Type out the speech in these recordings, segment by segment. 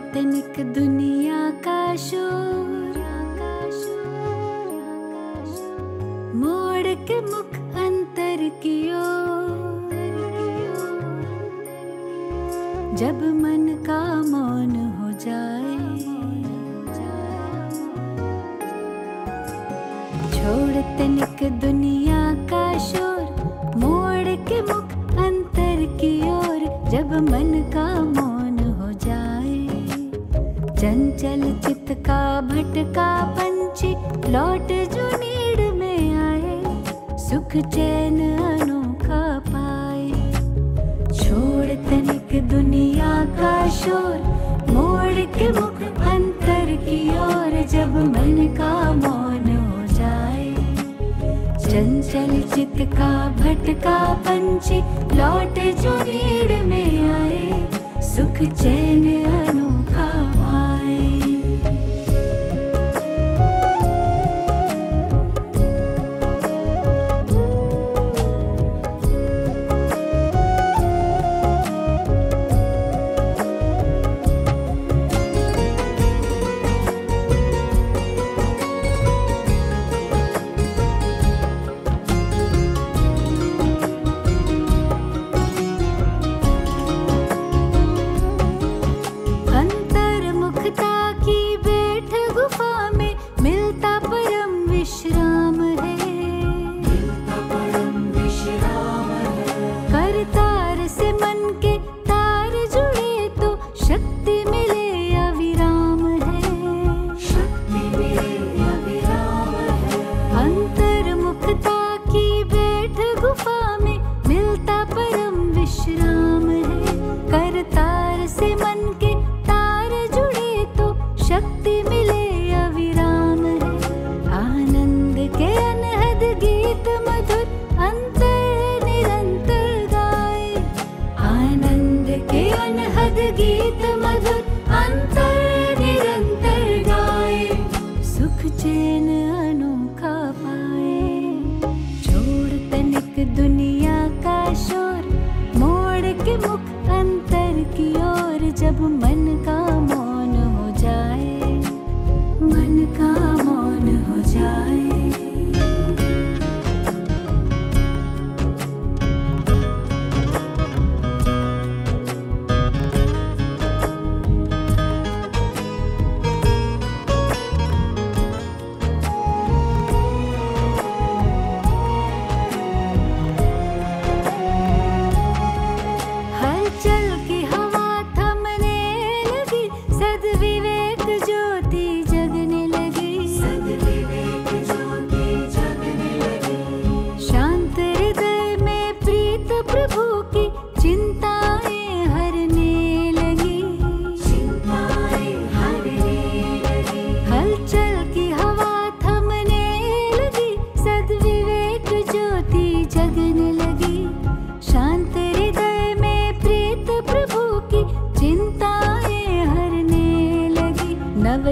तनिक दुनिया का शोर, मोड़ के मुख अंतर की ओर। जब मन का मौन हो जाए, छोड़ तनिक दुनिया का शोर, मोड़ के मुख अंतर की ओर। जब मन का मौन हो जाए, चंचल चित्त का भटका पंछी लौट जो नीड़ में आए, सुख चैन अनोखा पाए। छोड़ तनिक दुनिया का शोर, मोड़ के मुख अंतर की ओर। जब मन का मौन हो जाए, चंचल चित्त का भटका पंछी लौट जो नीड़ में आए, सुख चैन अनोखा पाए।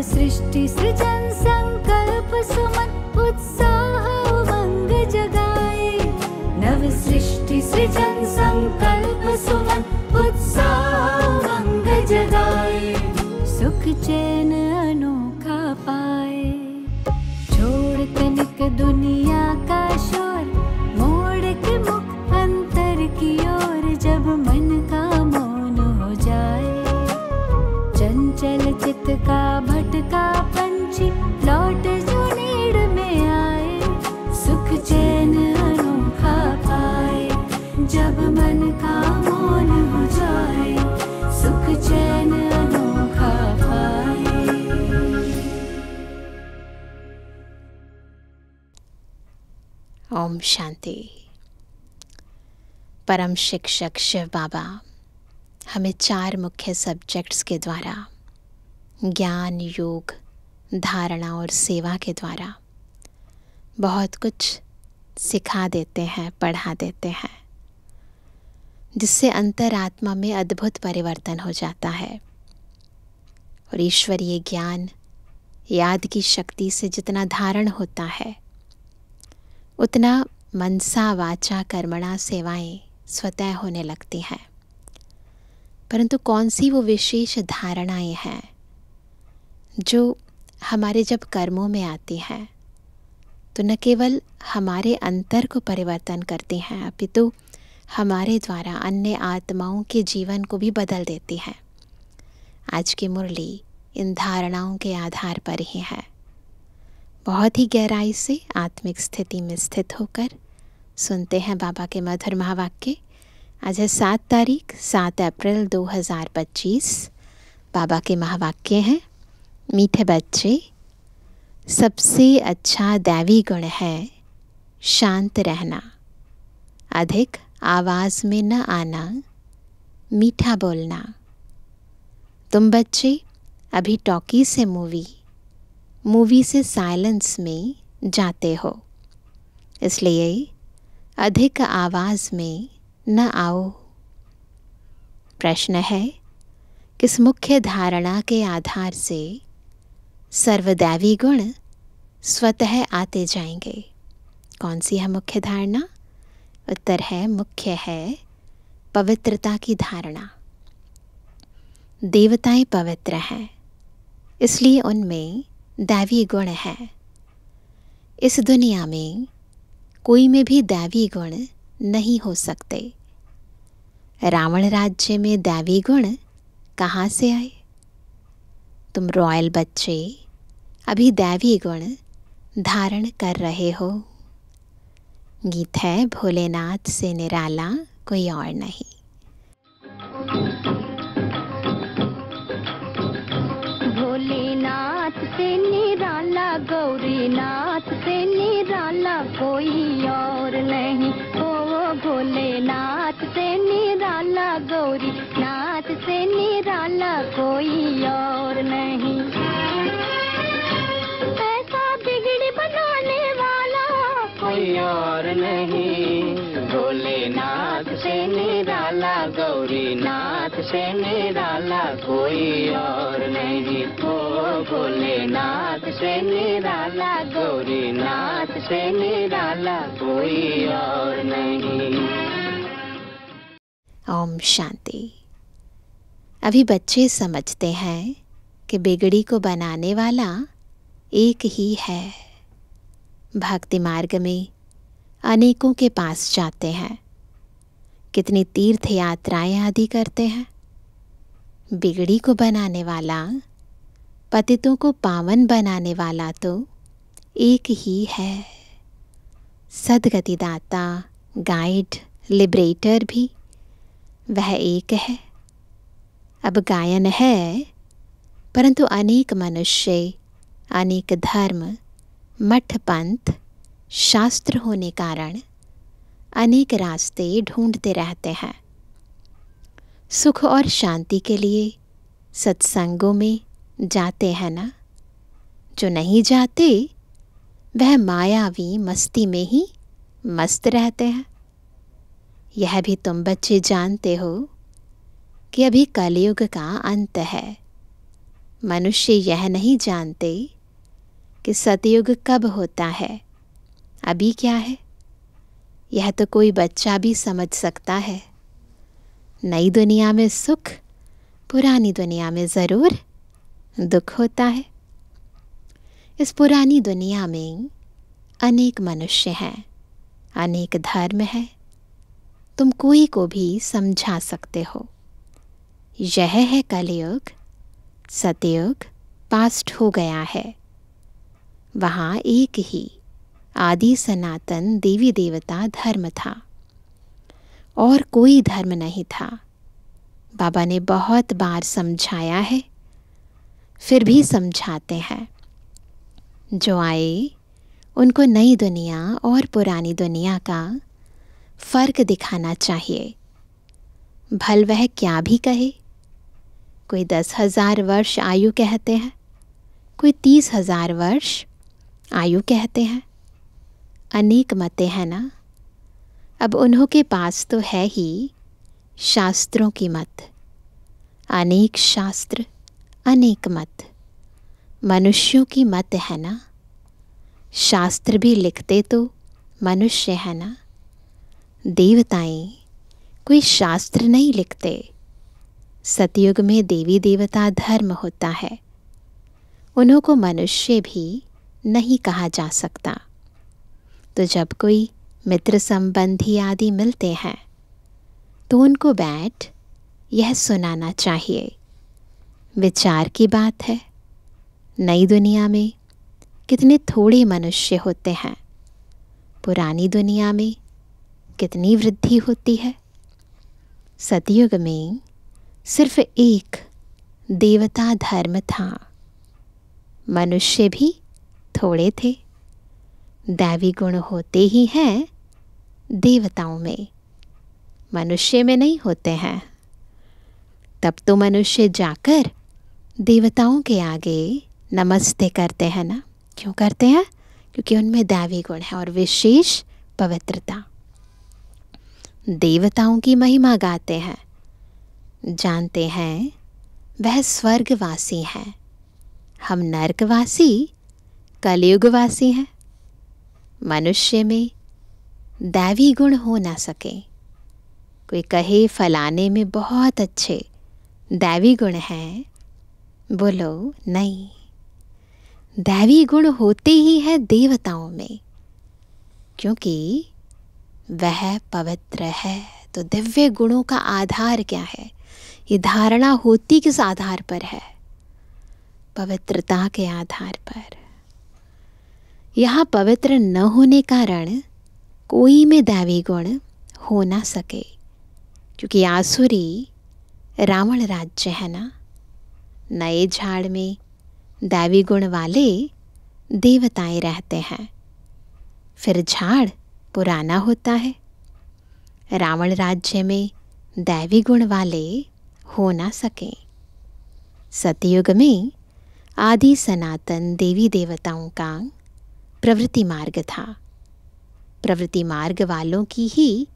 सृष्टि सृजन संकल्प सुमन उत्साह उमंग जगाए। नव सृष्टि सृजन संकल्प सुमन उत्साह उमंग जगाए, सुख चैन अनोखा पाए। छोड़ तनिक दुनिया का शोर, मोड़ के मुख अंतर की ओर। जब मन का मौन हो जाए, चंचल चित्त का भटका पंछी लौट जो नीड़ में आए, सुख चैन अनोखा पाए। जब मन का मौन हो जाए, सुख चैन अनोखा पाए। ओम शांति। परम शिक्षक शिव बाबा हमें 4 मुख्य सब्जेक्ट्स के द्वारा, ज्ञान, योग, धारणा और सेवा के द्वारा बहुत कुछ सिखा देते हैं, पढ़ा देते हैं, जिससे अंतरात्मा में अद्भुत परिवर्तन हो जाता है। और ईश्वरीय ज्ञान, याद की शक्ति से जितना धारण होता है, उतना मनसा वाचा कर्मणा सेवाएं स्वतः होने लगती हैं। परंतु कौन सी वो विशेष धारणाएं हैं जो हमारे जब कर्मों में आती हैं तो न केवल हमारे अंतर को परिवर्तन करती हैं अपितु हमारे द्वारा अन्य आत्माओं के जीवन को भी बदल देती हैं। आज की मुरली इन धारणाओं के आधार पर ही है। बहुत ही गहराई से आत्मिक स्थिति में स्थित होकर सुनते हैं बाबा के मधुर महावाक्य। आज है 7 तारीख 7 अप्रैल 2025। बाबा के महावाक्य हैं, मीठे बच्चे, सबसे अच्छा दैवी गुण है शांत रहना, अधिक आवाज़ में न आना, मीठा बोलना। तुम बच्चे अभी टॉकी से मूवी से साइलेंस में जाते हो, इसलिए अधिक आवाज़ में न आओ। प्रश्न है, किस मुख्य धारणा के आधार से सर्वदैवी गुण स्वतः आते जाएंगे? कौन सी है मुख्य धारणा? उत्तर है, मुख्य है पवित्रता की धारणा। देवताएं पवित्र हैं, इसलिए उनमें दैवी गुण है। इस दुनिया में कोई में भी दैवी गुण नहीं हो सकते। रावण राज्य में दैवी गुण कहाँ से आए? तुम रॉयल बच्चे अभी दैवी गुण धारण कर रहे हो। गीत है, भोलेनाथ से निराला कोई और नहीं। भोलेनाथ से निराला, गौरीनाथ से निराला कोई और नहीं। ओ भोलेनाथ से निराला, गौरीनाथ से निराला कोई और नहीं। ऐसा बिगड़ी बनाने वाला कोई और नहीं। भोलेनाथ से निराला, गौरीनाथ से निराला कोई और नहीं। ओ भोलेनाथ से निराला, गौरीनाथ से निराला कोई और नहीं। ओम शांति। अभी बच्चे समझते हैं कि बिगड़ी को बनाने वाला एक ही है। भक्ति मार्ग में अनेकों के पास जाते हैं, कितनी तीर्थ यात्राएं आदि करते हैं। बिगड़ी को बनाने वाला, पतितों को पावन बनाने वाला तो एक ही है। सद्गतिदाता, गाइड, लिबरेटर भी वह एक है। अब गायन है, परंतु अनेक मनुष्य, अनेक धर्म, मठ, पंथ, शास्त्र होने कारण अनेक रास्ते ढूंढते रहते हैं। सुख और शांति के लिए सत्संगों में जाते हैं ना। जो नहीं जाते वह मायावी मस्ती में ही मस्त रहते हैं। यह भी तुम बच्चे जानते हो कि अभी कलयुग का अंत है। मनुष्य यह नहीं जानते कि सतयुग कब होता है, अभी क्या है। यह तो कोई बच्चा भी समझ सकता है। नई दुनिया में सुख, पुरानी दुनिया में ज़रूर दुख होता है। इस पुरानी दुनिया में अनेक मनुष्य हैं, अनेक धर्म है। तुम कोई को भी समझा सकते हो। यह है कलयुग। सतयुग पास्ट हो गया है। वहाँ एक ही आदि सनातन देवी देवता धर्म था और कोई धर्म नहीं था। बाबा ने बहुत बार समझाया है, फिर भी समझाते हैं। जो आए उनको नई दुनिया और पुरानी दुनिया का फ़र्क दिखाना चाहिए। भल वह क्या भी कहे। कोई 10,000 वर्ष आयु कहते हैं, कोई 30,000 वर्ष आयु कहते हैं। अनेक मतें हैं ना। अब उन्हों के पास तो है ही शास्त्रों की मत। अनेक शास्त्र, अनेक मत। मनुष्यों की मत है ना। शास्त्र भी लिखते तो मनुष्य है ना। देवताएं कोई शास्त्र नहीं लिखते, सतयुग में देवी देवता धर्म होता है, उन्हों को मनुष्य भी नहीं कहा जा सकता। तो जब कोई मित्र संबंधी आदि मिलते हैं तो उनको बैठ यह सुनाना चाहिए। विचार की बात है, नई दुनिया में कितने थोड़े मनुष्य होते हैं, पुरानी दुनिया में कितनी वृद्धि होती है। सतयुग में सिर्फ एक देवता धर्म था, मनुष्य भी थोड़े थे। दैवी गुण होते ही हैं देवताओं में, मनुष्य में नहीं होते हैं। तब तो मनुष्य जाकर देवताओं के आगे नमस्ते करते हैं ना। क्यों करते हैं? क्योंकि उनमें दैवी गुण है और विशेष पवित्रता। देवताओं की महिमा गाते हैं, जानते हैं वह स्वर्गवासी हैं, हम नरकवासी कलयुगवासी हैं। मनुष्य में दैवी गुण हो ना सके। कोई कहे फलाने में बहुत अच्छे दैवी गुण हैं, बोलो नहीं, दैवी गुण होते ही है देवताओं में, क्योंकि वह पवित्र है। तो दिव्य गुणों का आधार क्या है? ये धारणा होती किस आधार पर है? पवित्रता के आधार पर। यहाँ पवित्र न होने कारण कोई में दैवी गुण हो ना सके, क्योंकि आसुरी रावण राज्य है ना। नए झाड़ में दैवी गुण वाले देवताएं रहते हैं, फिर झाड़ पुराना होता है। रावण राज्य में दैवी गुण वाले हो ना सके। सतयुग में आदि सनातन देवी देवताओं का प्रवृत्ति मार्ग था। प्रवृत्ति मार्ग वालों की ही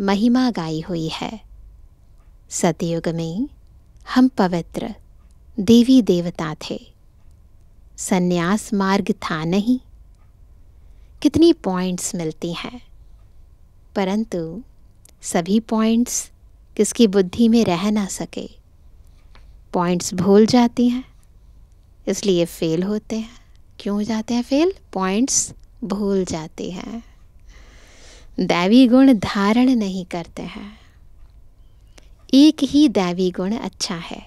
महिमा गाई हुई है। सतयुग में हम पवित्र देवी देवता थे, संन्यास मार्ग था नहीं। कितनी पॉइंट्स मिलती हैं, परंतु सभी पॉइंट्स किसकी बुद्धि में रह ना सके। पॉइंट्स भूल जाती हैं, इसलिए फेल होते हैं। क्यों हो जाते हैं फेल? पॉइंट्स भूल जाते हैं, दैवी गुण धारण नहीं करते हैं। एक ही दैवी गुण अच्छा है,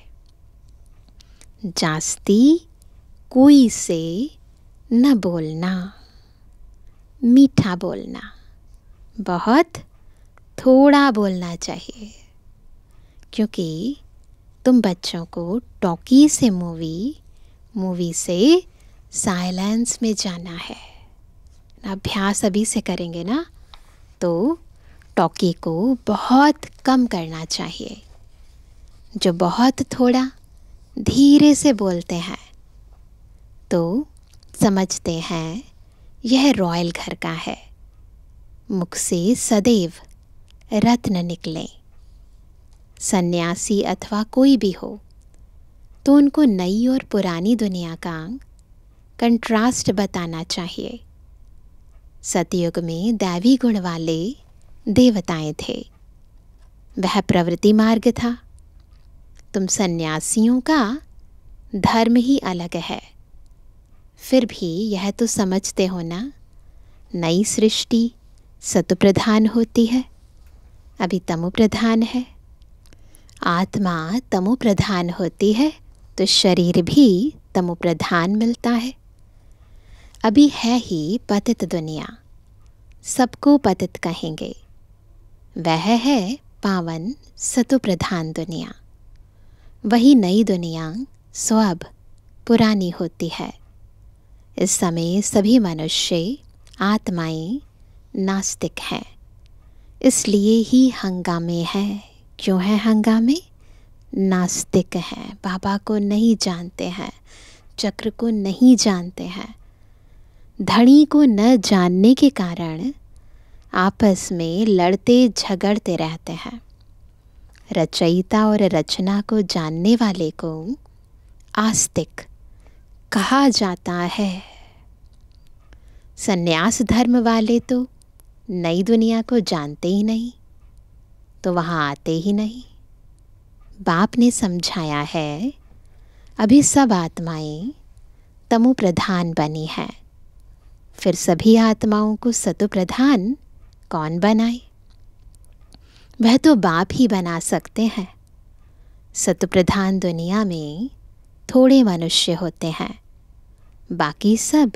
जास्ती कोई से न बोलना, मीठा बोलना, बहुत थोड़ा बोलना चाहिए। क्योंकि तुम बच्चों को टॉकी से मूवी से साइलेंस में जाना है। अभ्यास अभी से करेंगे ना, तो टॉकी को बहुत कम करना चाहिए। जो बहुत थोड़ा धीरे से बोलते हैं तो समझते हैं यह रॉयल घर का है, मुख से सदैव रत्न निकले। सन्यासी अथवा कोई भी हो तो उनको नई और पुरानी दुनिया का कंट्रास्ट बताना चाहिए। सतयुग में दैवी गुण वाले देवताएं थे, वह प्रवृत्ति मार्ग था। तुम सन्यासियों का धर्म ही अलग है, फिर भी यह तो समझते हो ना, नई सृष्टि सत्व प्रधान होती है, अभी तमो प्रधान है। आत्मा तमो प्रधान होती है तो शरीर भी तमो प्रधान मिलता है। अभी है ही पतित दुनिया, सबको पतित कहेंगे। वह है पावन सत्व प्रधान दुनिया। वही नई दुनिया सो अब पुरानी होती है। इस समय सभी मनुष्य आत्माएं नास्तिक हैं, इसलिए ही हंगामे हैं। क्यों है हंगामे? नास्तिक हैं, बाबा को नहीं जानते हैं, चक्र को नहीं जानते हैं। धनी को न जानने के कारण आपस में लड़ते झगड़ते रहते हैं। रचयिता और रचना को जानने वाले को आस्तिक कहा जाता है। सन्यास धर्म वाले तो नई दुनिया को जानते ही नहीं, तो वहाँ आते ही नहीं। बाप ने समझाया है, अभी सब आत्माएं तमो प्रधान बनी हैं, फिर सभी आत्माओं को सतो प्रधान कौन बनाए? वह तो बाप ही बना सकते हैं। सतो प्रधान दुनिया में थोड़े मनुष्य होते हैं, बाकी सब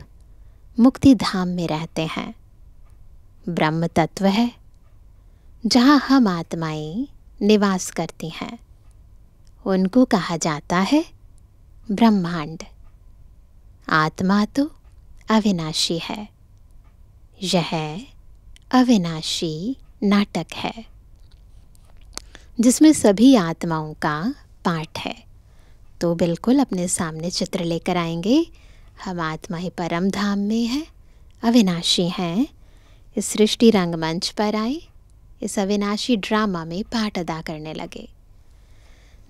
मुक्ति धाम में रहते हैं। ब्रह्म तत्व है जहाँ हम आत्माएं निवास करती हैं, उनको कहा जाता है ब्रह्मांड। आत्मा तो अविनाशी है। यह अविनाशी नाटक है जिसमें सभी आत्माओं का पाठ है। तो बिल्कुल अपने सामने चित्र लेकर आएंगे। हम आत्मा ही परम धाम में है, अविनाशी हैं। इस सृष्टि रंगमंच पर आए, इस अविनाशी ड्रामा में पाठ अदा करने लगे।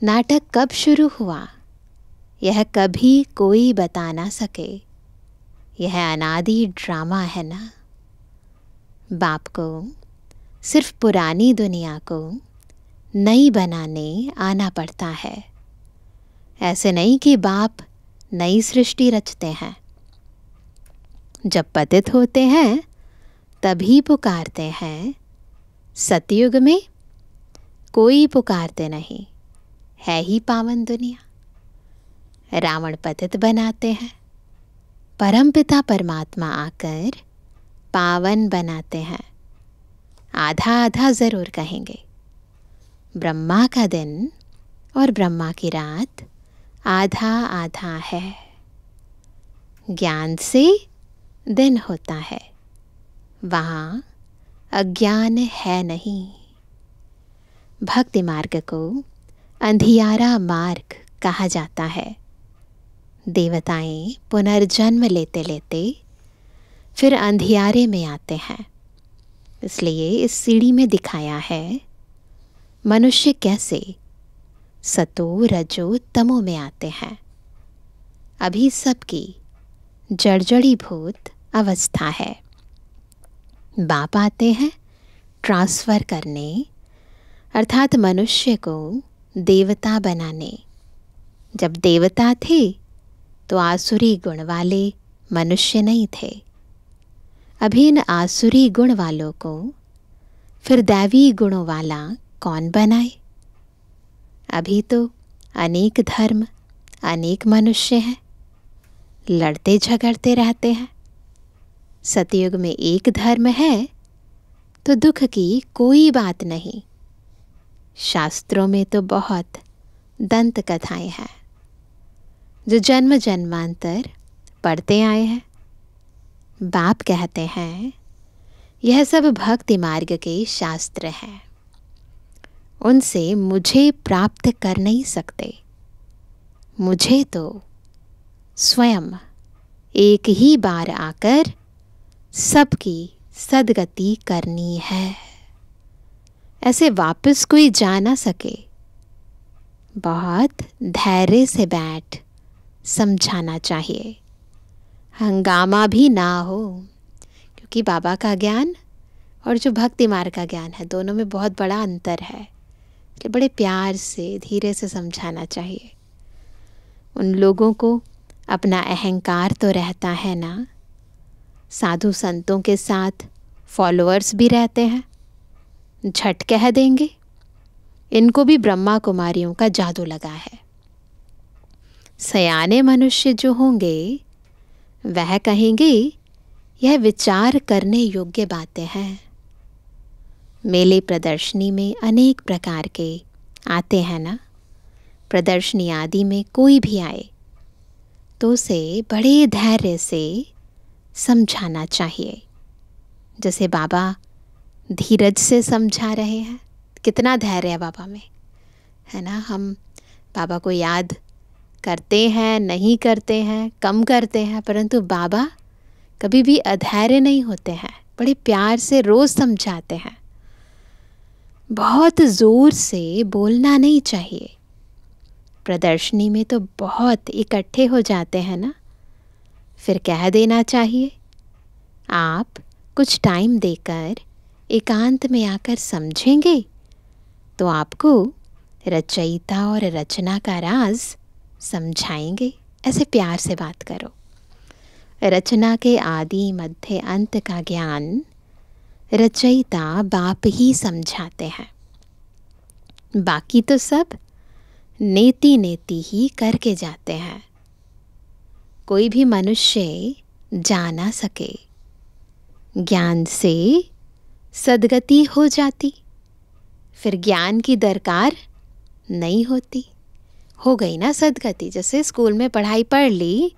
नाटक कब शुरू हुआ यह कभी कोई बता ना सके। यह अनादि ड्रामा है ना। बाप को सिर्फ पुरानी दुनिया को नई बनाने आना पड़ता है। ऐसे नहीं कि बाप नई सृष्टि रचते हैं। जब पतित होते हैं तभी पुकारते हैं। सतयुग में कोई पुकारते नहीं, है ही पावन दुनिया। रावण पतित बनाते हैं, परमपिता परमात्मा आकर पावन बनाते हैं। आधा आधा ज़रूर कहेंगे। ब्रह्मा का दिन और ब्रह्मा की रात आधा आधा है। ज्ञान से दिन होता है, वहाँ अज्ञान है नहीं। भक्ति मार्ग को अंधियारा मार्ग कहा जाता है। देवताएं पुनर्जन्म लेते लेते फिर अंधियारे में आते हैं। इसलिए इस सीढ़ी में दिखाया है मनुष्य कैसे सतो रजो तमो में आते हैं। अभी सबकी जड़जड़ीभूत अवस्था है। बाप आते हैं ट्रांसफ़र करने, अर्थात मनुष्य को देवता बनाने। जब देवता थे तो आसुरी गुण वाले मनुष्य नहीं थे। अभी इन आसुरी गुण वालों को फिर दैवी गुणों वाला कौन बनाए? अभी तो अनेक धर्म, अनेक मनुष्य हैं, लड़ते झगड़ते रहते हैं। सतयुग में एक धर्म है तो दुख की कोई बात नहीं। शास्त्रों में तो बहुत दंत कथाएं हैं जो जन्म जन्मांतर पढ़ते आए हैं। बाप कहते हैं यह सब भक्ति मार्ग के शास्त्र हैं, उनसे मुझे प्राप्त कर नहीं सकते। मुझे तो स्वयं एक ही बार आकर सबकी सदगति करनी है। ऐसे वापस कोई जा ना सके। बहुत धैर्य से बैठ समझाना चाहिए, हंगामा भी ना हो, क्योंकि बाबा का ज्ञान और जो भक्ति मार्ग का ज्ञान है दोनों में बहुत बड़ा अंतर है। इसलिए बड़े प्यार से धीरे से समझाना चाहिए। उन लोगों को अपना अहंकार तो रहता है ना। साधु संतों के साथ फॉलोअर्स भी रहते हैं। झट कह देंगे इनको भी ब्रह्मा कुमारियों का जादू लगा है। सयाने मनुष्य जो होंगे वह कहेंगे यह विचार करने योग्य बातें हैं। मेले प्रदर्शनी में अनेक प्रकार के आते हैं ना। प्रदर्शनी आदि में कोई भी आए तो उसे बड़े धैर्य से समझाना चाहिए। जैसे बाबा धीरज से समझा रहे हैं। कितना धैर्य है बाबा में, है ना। हम बाबा को याद करते हैं, नहीं करते हैं, कम करते हैं, परंतु बाबा कभी भी अधैर्य नहीं होते हैं। बड़े प्यार से रोज़ समझाते हैं। बहुत ज़ोर से बोलना नहीं चाहिए। प्रदर्शनी में तो बहुत इकट्ठे हो जाते हैं ना, फिर कह देना चाहिए। आप कुछ टाइम देकर एकांत में आकर समझेंगे तो आपको रचयिता और रचना का राज समझाएंगे। ऐसे प्यार से बात करो। रचना के आदि मध्य अंत का ज्ञान रचयिता बाप ही समझाते हैं, बाकी तो सब नेति नेति ही करके जाते हैं। कोई भी मनुष्य जा ना सके, ज्ञान से सद्गति हो जाती, फिर ज्ञान की दरकार नहीं होती। हो गई ना सद्गति, जैसे स्कूल में पढ़ाई पढ़ ली,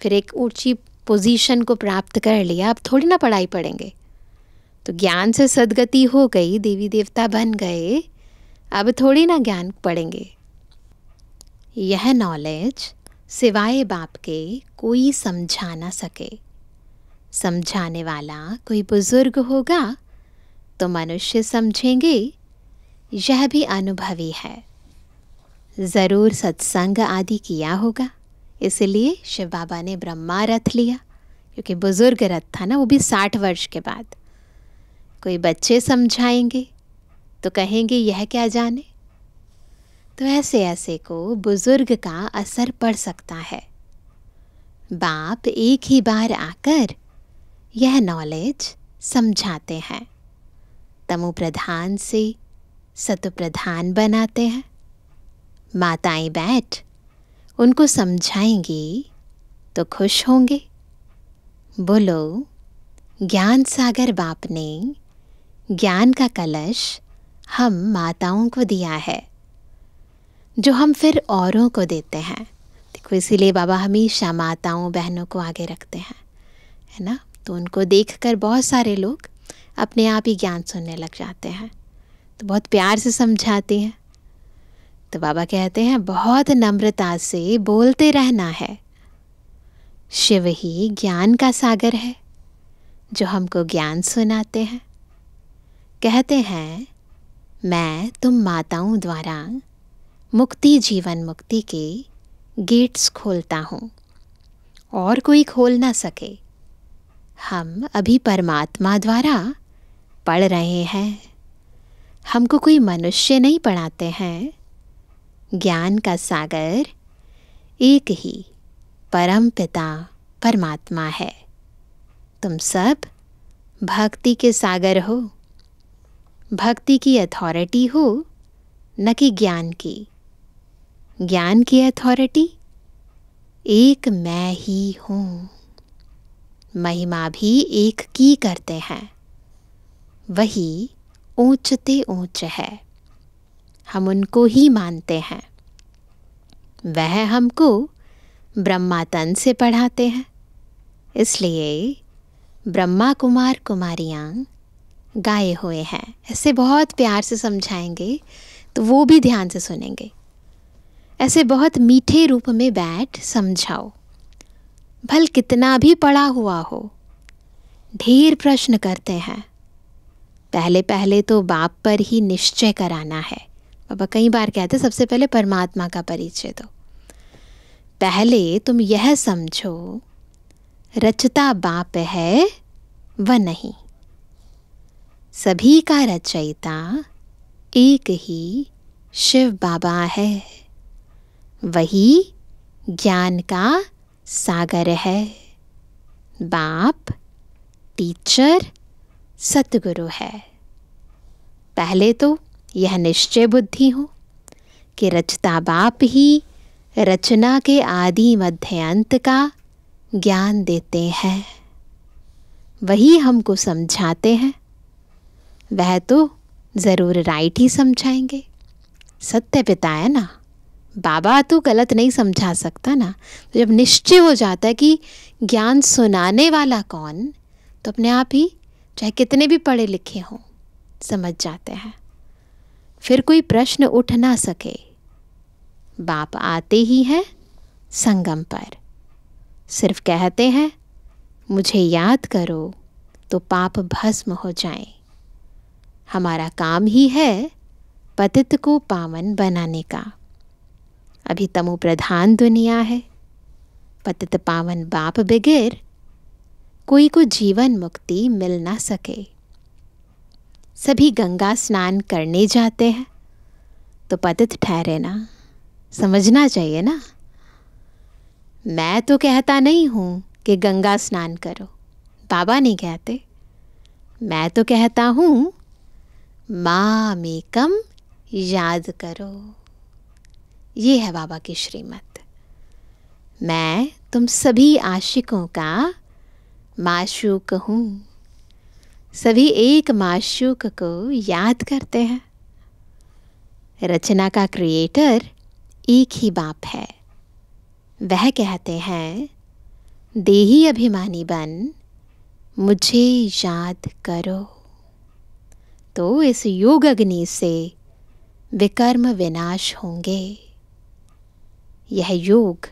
फिर एक ऊंची पोजीशन को प्राप्त कर लिया, अब थोड़ी ना पढ़ाई पढ़ेंगे। तो ज्ञान से सद्गति हो गई, देवी देवता बन गए, अब थोड़ी ना ज्ञान पढ़ेंगे। यह नॉलेज सिवाय बाप के कोई समझा ना सके। समझाने वाला कोई बुजुर्ग होगा तो मनुष्य समझेंगे यह भी अनुभवी है, ज़रूर सत्संग आदि किया होगा, इसलिए शिव बाबा ने ब्रह्मा रथ लिया, क्योंकि बुजुर्ग रथ था ना, वो भी 60 वर्ष के बाद। कोई बच्चे समझाएंगे तो कहेंगे यह क्या जाने। तो ऐसे ऐसे को बुजुर्ग का असर पड़ सकता है। बाप एक ही बार आकर यह नॉलेज समझाते हैं, तमो प्रधान से सतो प्रधान बनाते हैं। माताएं बैठ उनको समझाएंगी तो खुश होंगे। बोलो, ज्ञान सागर बाप ने ज्ञान का कलश हम माताओं को दिया है, जो हम फिर औरों को देते हैं। देखो, इसीलिए बाबा हमेशा माताओं बहनों को आगे रखते हैं, है ना। तो उनको देखकर बहुत सारे लोग अपने आप ही ज्ञान सुनने लग जाते हैं, तो बहुत प्यार से समझाते हैं। तो बाबा कहते हैं बहुत नम्रता से बोलते रहना है। शिव ही ज्ञान का सागर है, जो हमको ज्ञान सुनाते हैं। कहते हैं मैं तुम माताओं द्वारा मुक्ति जीवन मुक्ति के गेट्स खोलता हूँ, और कोई खोल ना सके। हम अभी परमात्मा द्वारा पढ़ रहे हैं, हमको कोई मनुष्य नहीं पढ़ाते हैं। ज्ञान का सागर एक ही परम पिता परमात्मा है। तुम सब भक्ति के सागर हो, भक्ति की अथॉरिटी हो, न कि ज्ञान की। ज्ञान की अथॉरिटी एक मैं ही हूँ। महिमा भी एक की करते हैं, वही ऊंचते ऊंच है। हम उनको ही मानते हैं। वह हमको ब्रह्मा तन से पढ़ाते हैं, इसलिए ब्रह्मा कुमार कुमारियाँ गाए हुए हैं। ऐसे बहुत प्यार से समझाएंगे तो वो भी ध्यान से सुनेंगे। ऐसे बहुत मीठे रूप में बैठ समझाओ। भल कितना भी पढ़ा हुआ हो, ढेर प्रश्न करते हैं। पहले पहले तो बाप पर ही निश्चय कराना है। बाबा कई बार कहते सबसे पहले परमात्मा का परिचय दो। पहले तुम यह समझो रचता बाप है व नहीं। सभी का रचयिता एक ही शिव बाबा है, वही ज्ञान का सागर है। बाप टीचर सतगुरु है। पहले तो यह निश्चय बुद्धि हो कि रचता बाप ही रचना के आदि मध्य अंत का ज्ञान देते हैं, वही हमको समझाते हैं। वह तो ज़रूर राइट ही समझाएंगे, सत्य पिता है ना। बाबा तो गलत नहीं समझा सकता ना। तो जब निश्चय हो जाता है कि ज्ञान सुनाने वाला कौन, तो अपने आप ही चाहे कितने भी पढ़े लिखे हों समझ जाते हैं। फिर कोई प्रश्न उठ ना सके। बाप आते ही हैं संगम पर, सिर्फ कहते हैं मुझे याद करो तो पाप भस्म हो जाए। हमारा काम ही है पतित को पावन बनाने का। अभी तमो प्रधान दुनिया है, पतित पावन बाप बगैर कोई को जीवन मुक्ति मिल ना सके। सभी गंगा स्नान करने जाते हैं, तो पतित ठहरे ना, समझना चाहिए ना। मैं तो कहता नहीं हूँ कि गंगा स्नान करो, बाबा नहीं कहते। मैं तो कहता हूँ मामेकम याद करो। ये है बाबा की श्रीमत। मैं तुम सभी आशिकों का माशूक हूँ। सभी एक माशूक को याद करते हैं। रचना का क्रिएटर एक ही बाप है। वह कहते हैं देही अभिमानी बन मुझे याद करो। तो इस योग अग्नि से विकर्म विनाश होंगे। यह योग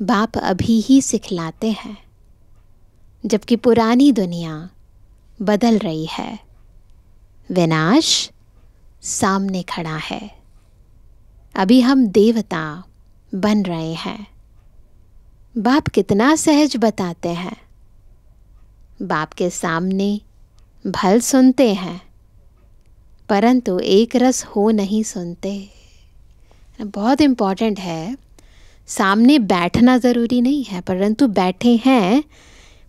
बाप अभी ही सिखलाते हैं, जबकि पुरानी दुनिया बदल रही है। विनाश सामने खड़ा है। अभी हम देवता बन रहे हैं। बाप कितना सहज बताते हैं। बाप के सामने भल सुनते हैं, परंतु एक रस हो नहीं सुनते। बहुत इम्पॉर्टेंट है। सामने बैठना ज़रूरी नहीं है, परंतु बैठे हैं,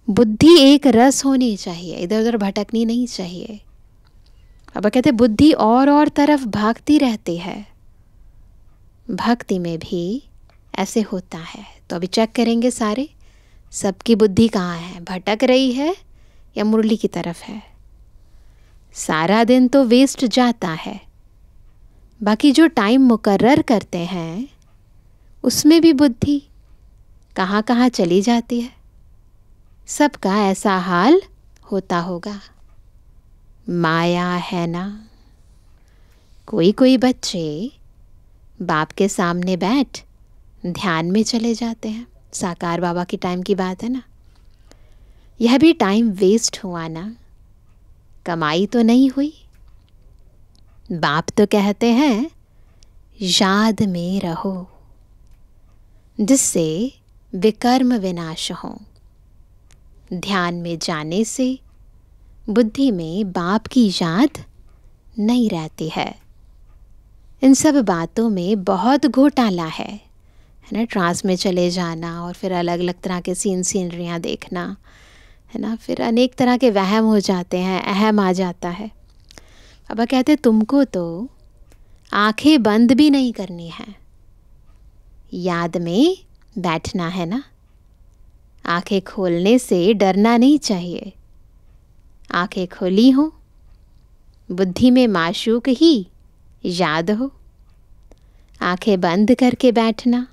बुद्धि एक रस होनी चाहिए, इधर उधर भटकनी नहीं चाहिए। अब कहते बुद्धि और तरफ भागती रहती है। भक्ति में भी ऐसे होता है। तो अभी चेक करेंगे सारे, सबकी बुद्धि कहाँ है, भटक रही है या मुरली की तरफ है। सारा दिन तो वेस्ट जाता है, बाकी जो टाइम मुकर्रर करते हैं उसमें भी बुद्धि कहाँ कहाँ चली जाती है। सबका ऐसा हाल होता होगा। माया है ना। कोई कोई बच्चे बाप के सामने बैठ ध्यान में चले जाते हैं। साकार बाबा की टाइम की बात है ना। यह भी टाइम वेस्ट हुआ ना, कमाई तो नहीं हुई। बाप तो कहते हैं याद में रहो, जिससे विकर्म विनाश हो। ध्यान में जाने से बुद्धि में बाप की याद नहीं रहती है। इन सब बातों में बहुत घोटाला है ना। ट्रांस में चले जाना और फिर अलग अलग तरह के सीनरियाँ देखना है ना। फिर अनेक तरह के वहम हो जाते हैं, अहम आ जाता है। अब कहते तुमको तो आंखें बंद भी नहीं करनी है, याद में बैठना है ना। आंखें खोलने से डरना नहीं चाहिए। आंखें खोली हो, बुद्धि में माशूक ही याद हो। आंखें बंद करके बैठना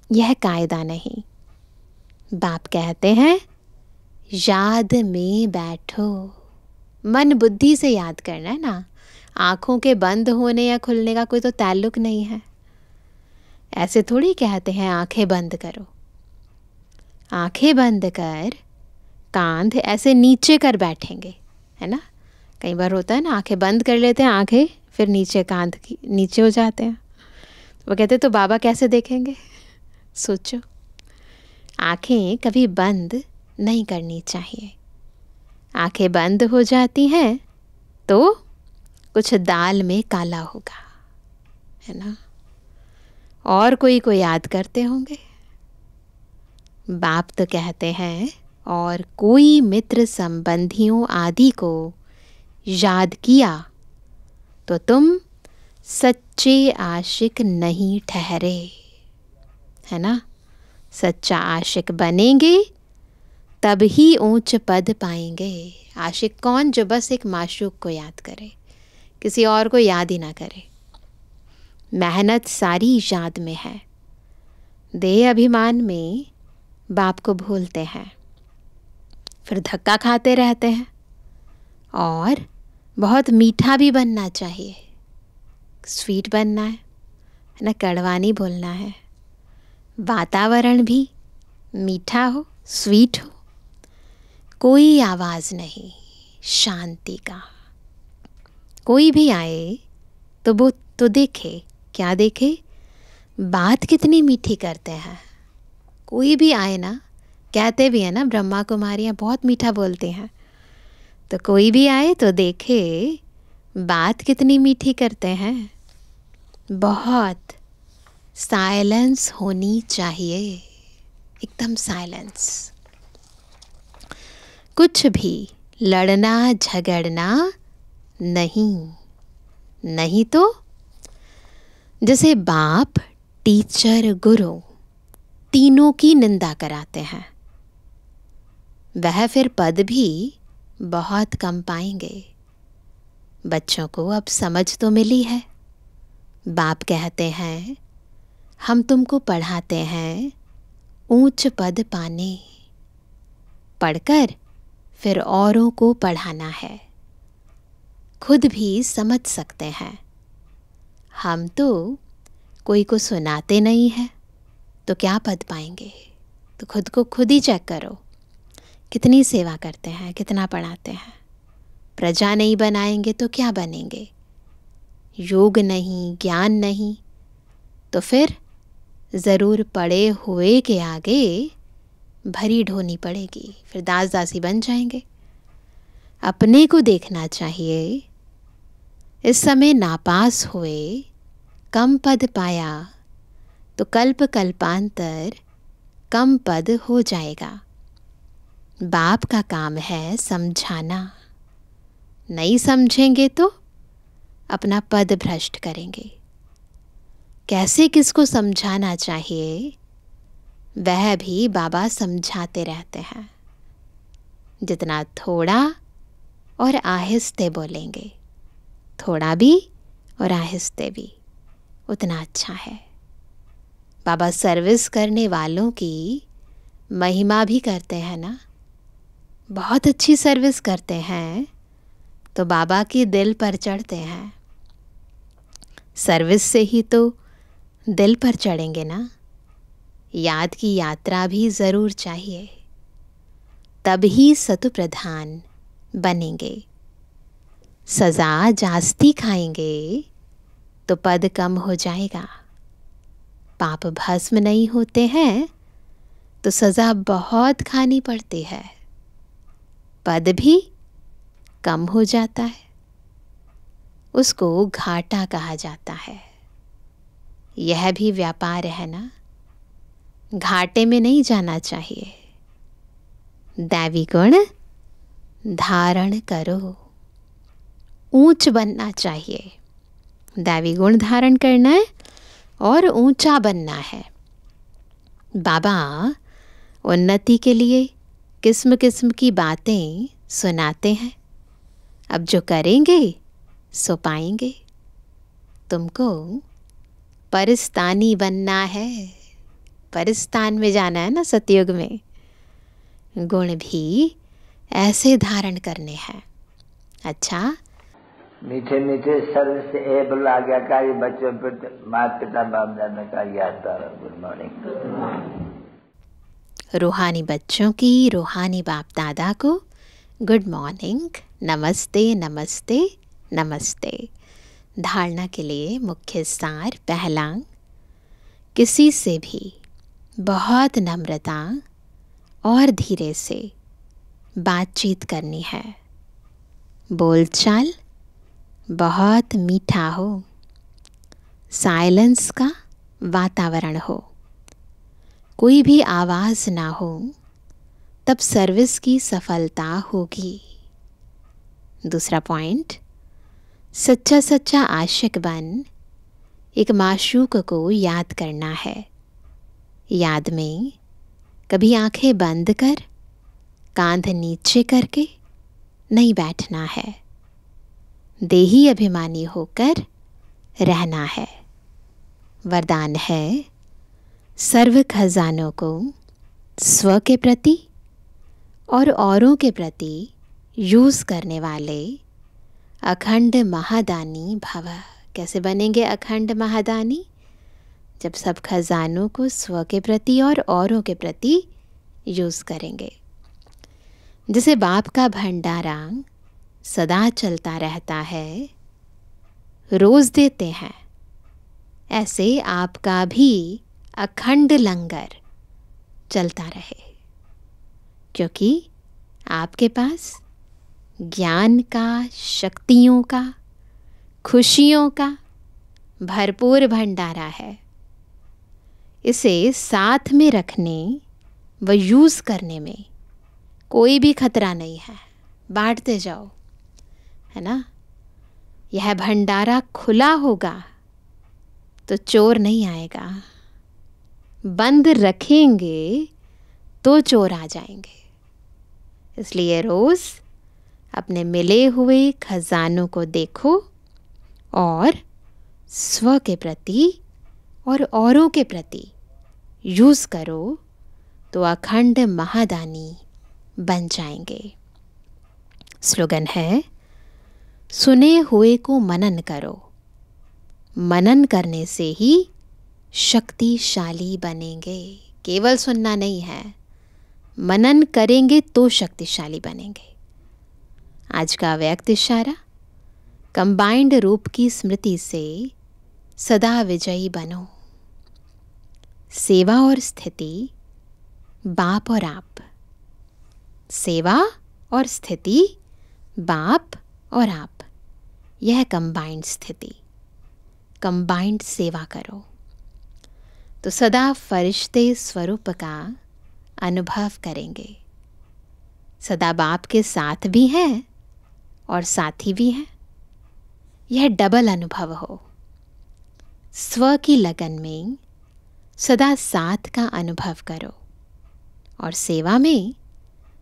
यह कायदा नहीं। बाप कहते हैं याद में बैठो। मन बुद्धि से याद करना है ना। आँखों के बंद होने या खुलने का कोई तो ताल्लुक नहीं है। ऐसे थोड़ी कहते हैं आंखें बंद करो। आंखें बंद कर कांध ऐसे नीचे कर बैठेंगे, है ना। कई बार होता है ना, आंखें बंद कर लेते हैं, आंखें फिर नीचे कांध की नीचे हो जाते हैं। वो कहते तो बाबा कैसे देखेंगे। सोचो, आंखें कभी बंद नहीं करनी चाहिए। आंखें बंद हो जाती हैं तो कुछ दाल में काला होगा, है ना। और कोई को याद करते होंगे। बाप तो कहते हैं और कोई मित्र संबंधियों आदि को याद किया तो तुम सच्चे आशिक नहीं ठहरे, है ना। सच्चा आशिक बनेंगे तब ही ऊंच पद पाएंगे। आशिक कौन? जो बस एक माशूक को याद करे, किसी और को याद ही ना करे। मेहनत सारी याद में है। देह अभिमान में बाप को भूलते हैं, फिर धक्का खाते रहते हैं। और बहुत मीठा भी बनना चाहिए, स्वीट बनना है ना, कड़वा नहीं बोलना है। वातावरण भी मीठा हो, स्वीट हो, कोई आवाज़ नहीं, शांति का। कोई भी आए तो वो तो देखे, क्या देखे? बात कितनी मीठी करते हैं। कोई भी आए ना, कहते भी है ना ब्रह्मा कुमारियाँ बहुत मीठा बोलते हैं। तो कोई भी आए तो देखे बात कितनी मीठी करते हैं। बहुत साइलेंस होनी चाहिए, एकदम साइलेंस। कुछ भी लड़ना झगड़ना नहीं, नहीं तो जैसे बाप, टीचर, गुरु तीनों की निंदा कराते हैं, वह फिर पद भी बहुत कम पाएंगे। बच्चों को अब समझ तो मिली है। बाप कहते हैं हम तुमको पढ़ाते हैं ऊंच पद पाने, पढ़कर फिर औरों को पढ़ाना है। खुद भी समझ सकते हैं। हम तो कोई को सुनाते नहीं हैं तो क्या पद पाएंगे। तो खुद को खुद ही चेक करो, कितनी सेवा करते हैं, कितना पढ़ाते हैं। प्रजा नहीं बनाएंगे तो क्या बनेंगे। योग नहीं, ज्ञान नहीं, तो फिर ज़रूर पढ़े हुए के आगे भरी ढोनी पड़ेगी, फिर दास दासी बन जाएंगे। अपने को देखना चाहिए। इस समय नापास हुए, कम पद पाया तो कल्प कल्पांतर कम पद हो जाएगा। बाप का काम है समझाना। नहीं समझेंगे तो अपना पद भ्रष्ट करेंगे। कैसे किसको समझाना चाहिए वह भी बाबा समझाते रहते हैं। जितना थोड़ा और आहिस्ते बोलेंगे, थोड़ा भी और आहिस्ते भी, उतना अच्छा है। बाबा सर्विस करने वालों की महिमा भी करते हैं ना। बहुत अच्छी सर्विस करते हैं तो बाबा के दिल पर चढ़ते हैं। सर्विस से ही तो दिल पर चढ़ेंगे ना। याद की यात्रा भी ज़रूर चाहिए, तब ही सतु प्रधान बनेंगे। सज़ा जास्ती खाएंगे तो पद कम हो जाएगा। पाप भस्म नहीं होते हैं तो सज़ा बहुत खानी पड़ती है, पद भी कम हो जाता है। उसको घाटा कहा जाता है। यह भी व्यापार है ना। घाटे में नहीं जाना चाहिए। दैवी गुण धारण करो, ऊंच बनना चाहिए। दैवी गुण धारण करना है और ऊंचा बनना है। बाबा उन्नति के लिए किस्म किस्म की बातें सुनाते हैं। अब जो करेंगे सो पाएंगे। तुमको परिस्तानी बनना है। परिस्तान में जाना है ना, सतयुग में। गुण भी ऐसे धारण करने हैं। अच्छा, मीठे मीठे सर्विस एबल आज्ञाकारी बच्चों पर माता पिता बाप दादा का याद। Good morning. रूहानी बच्चों की रूहानी बाप दादा को गुड मॉर्निंग, नमस्ते नमस्ते नमस्ते। धारणा के लिए मुख्य सार पहला, किसी से भी बहुत नम्रता और धीरे से बातचीत करनी है। बोलचाल बहुत मीठा हो, साइलेंस का वातावरण हो, कोई भी आवाज़ ना हो, तब सर्विस की सफलता होगी। दूसरा पॉइंट, सच्चा सच्चा आशिक बन एक माशूक को याद करना है। याद में कभी आंखें बंद कर, कांध नीचे करके नहीं बैठना है। देही अभिमानी होकर रहना है। वरदान है, सर्व खजानों को स्व के प्रति और औरों के प्रति यूज़ करने वाले अखंड महादानी भव। कैसे बनेंगे अखंड महादानी? जब सब खजानों को स्व के प्रति और औरों के प्रति यूज़ करेंगे। जैसे बाप का भंडारा सदा चलता रहता है, रोज़ देते हैं, ऐसे आपका भी अखंड लंगर चलता रहे। क्योंकि आपके पास ज्ञान का, शक्तियों का, खुशियों का भरपूर भंडारा है। इसे साथ में रखने व यूज़ करने में कोई भी खतरा नहीं है। बांटते जाओ, है ना। यह भंडारा खुला होगा तो चोर नहीं आएगा, बंद रखेंगे तो चोर आ जाएंगे। इसलिए रोज़ अपने मिले हुए खजानों को देखो और स्व के प्रति और औरों के प्रति यूज़ करो तो अखंड महादानी बन जाएंगे। स्लोगन है, सुने हुए को मनन करो, मनन करने से ही शक्तिशाली बनेंगे। केवल सुनना नहीं है, मनन करेंगे तो शक्तिशाली बनेंगे। आज का व्यक्त इशारा, कंबाइंड रूप की स्मृति से सदा विजयी बनो। सेवा और स्थिति, बाप और आप। सेवा और स्थिति, बाप और आप। यह कंबाइंड स्थिति, कंबाइंड सेवा करो तो सदा फरिश्ते स्वरूप का अनुभव करेंगे। सदा बाप के साथ भी हैं और साथी भी हैं। यह डबल अनुभव हो। स्व की लगन में सदा साथ का अनुभव करो और सेवा में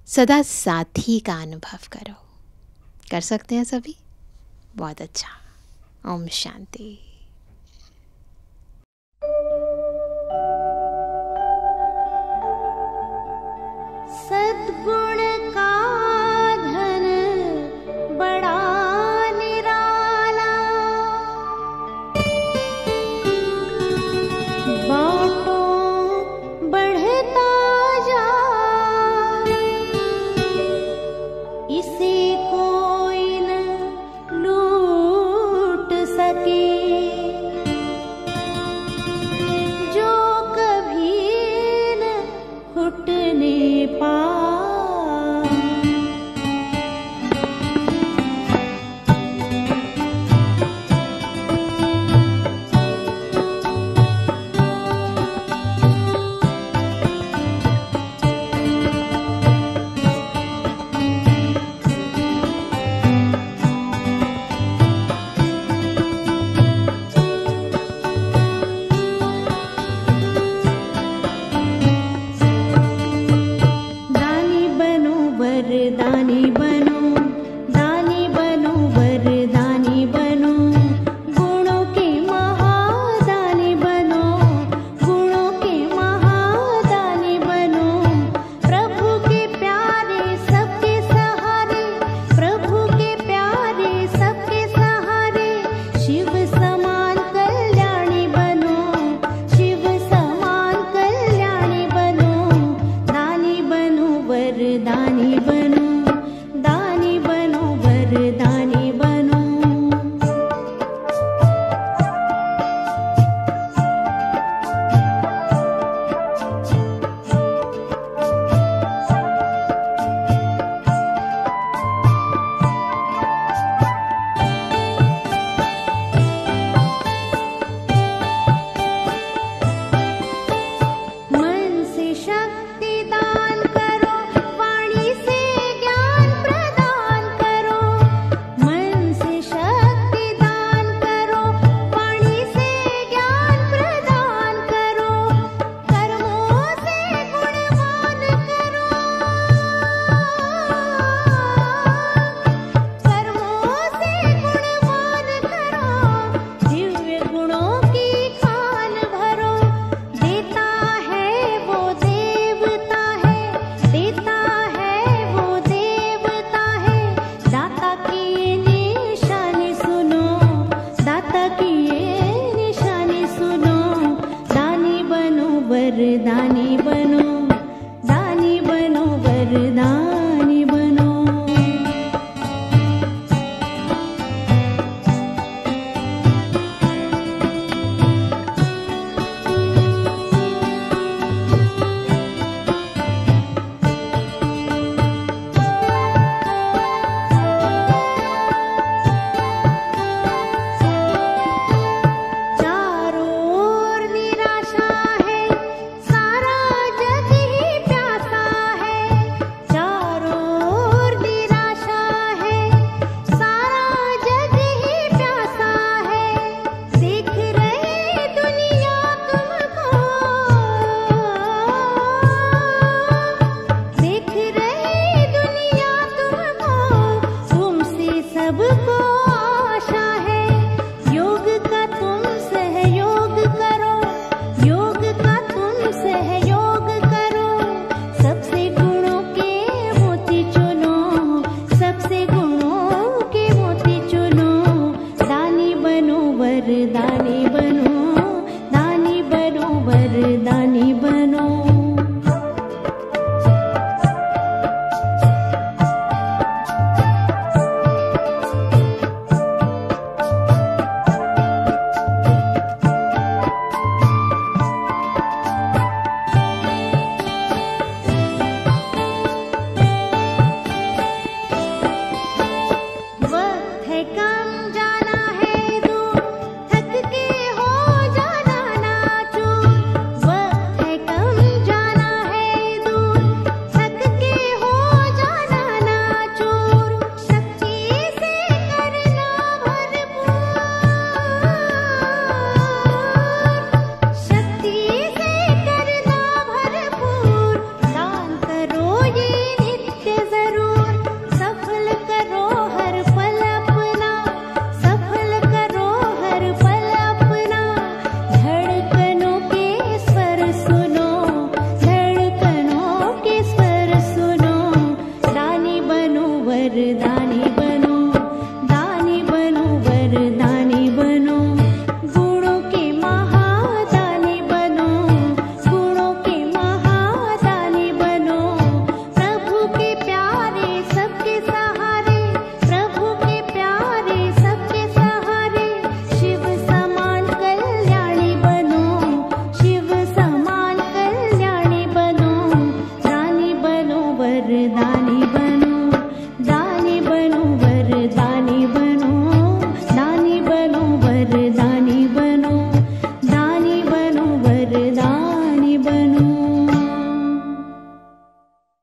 सदा साथी का अनुभव करो। कर सकते हैं सभी? बहुत अच्छा। ओम शांति। सद्गुण का धन बड़ा निराला, बाँटो बढ़ता जा, इसे कोई न लूट सके, जो कभी न फुटने पाए।